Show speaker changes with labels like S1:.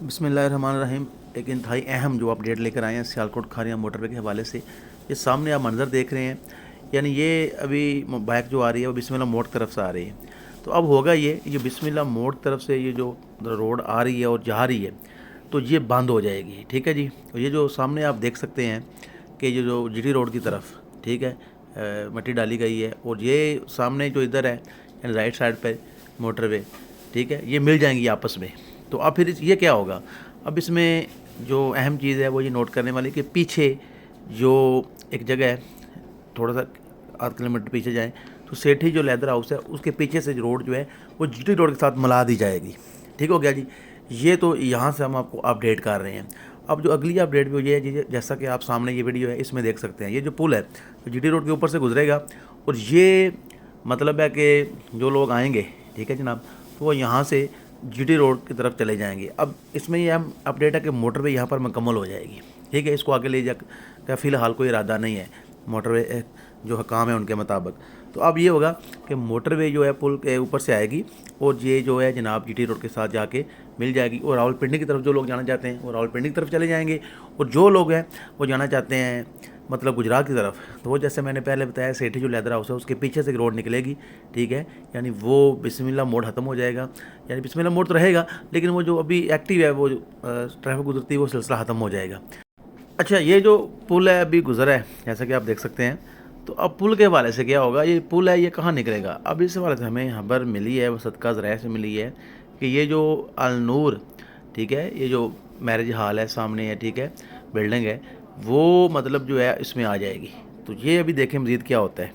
S1: बिस्मिल्लाहिर्रहमानिर्रहीम। एक इंतहाई अहम जो अपडेट लेकर आए हैं सियालकोट खारिया मोटरवे के हवाले से। ये सामने आप मंज़र देख रहे हैं, यानी ये अभी बाइक जो आ रही है वो बिस्मिल्लाह मोड़ की तरफ से आ रही है। तो अब होगा ये बिस्मिल्लाह मोड़ की तरफ से ये जो रोड आ रही है और जा रही है तो ये बंद हो जाएगी। ठीक है जी। तो ये जो सामने आप देख सकते हैं कि ये जो जीटी रोड की तरफ, ठीक है, मिट्टी डाली गई है और ये सामने जो इधर है यानी राइट साइड पर मोटरवे, ठीक है, ये मिल जाएंगी आपस में। तो अब फिर ये क्या होगा, अब इसमें जो अहम चीज़ है वो ये नोट करने वाली कि पीछे जो एक जगह है, थोड़ा सा आध किलोमीटर पीछे जाएं तो सेठी जो लेदर हाउस है उसके पीछे से रोड जो है वो जीटी रोड के साथ मिला दी जाएगी। ठीक हो गया जी। ये तो यहाँ से हम आपको अपडेट कर रहे हैं। अब जो अगली अपडेट भी ये है जी, जैसा कि आप सामने ये वीडियो है इसमें देख सकते हैं, ये जो पुल है तो जीटी रोड के ऊपर से गुजरेगा और ये मतलब है कि जो लोग आएंगे, ठीक है जनाब, तो वो यहाँ से जीटी रोड की तरफ चले जाएंगे। अब इसमें ये हम अपडेट है कि मोटरवे यहाँ पर मुकम्मल हो जाएगी। ठीक है, इसको आगे ले जा का फ़िलहाल कोई इरादा नहीं है, मोटरवे जो काम है उनके मुताबिक। तो अब ये होगा कि मोटरवे जो है पुल के ऊपर से आएगी और ये जो है जनाब जीटी रोड के साथ जाके मिल जाएगी और रावलपिंडी की तरफ जो लोग जाना चाहते हैं वो रावलपिंडी की तरफ चले जाएंगे और जो लोग हैं वो जाना चाहते हैं मतलब गुजरात की तरफ, तो वो जैसे मैंने पहले बताया सेठी जो लेदर हाउस है उसके पीछे से एक रोड निकलेगी। ठीक है, यानी वो बिस्मिल्लाह मोड़ ख़त्म हो जाएगा, यानी बिस्मिल्लाह मोड़ तो रहेगा लेकिन वो जो अभी एक्टिव है वो ट्रैफिक गुजरती है वो सिलसिला ख़त्म हो जाएगा। अच्छा, ये जो पुल है अभी गुजरा है जैसा कि आप देख सकते हैं, तो अब पुल के हवाले से क्या होगा, ये पुल है ये कहाँ निकलेगा। अब इस हवाले से हमें खबर मिली है, वो सदका ज़राए से मिली है कि ये जो अल नूर, ठीक है, ये जो मैरिज हॉल है सामने है, ठीक है, बिल्डिंग है, वो मतलब जो है इसमें आ जाएगी। तो ये अभी देखें मज़ीद क्या होता है।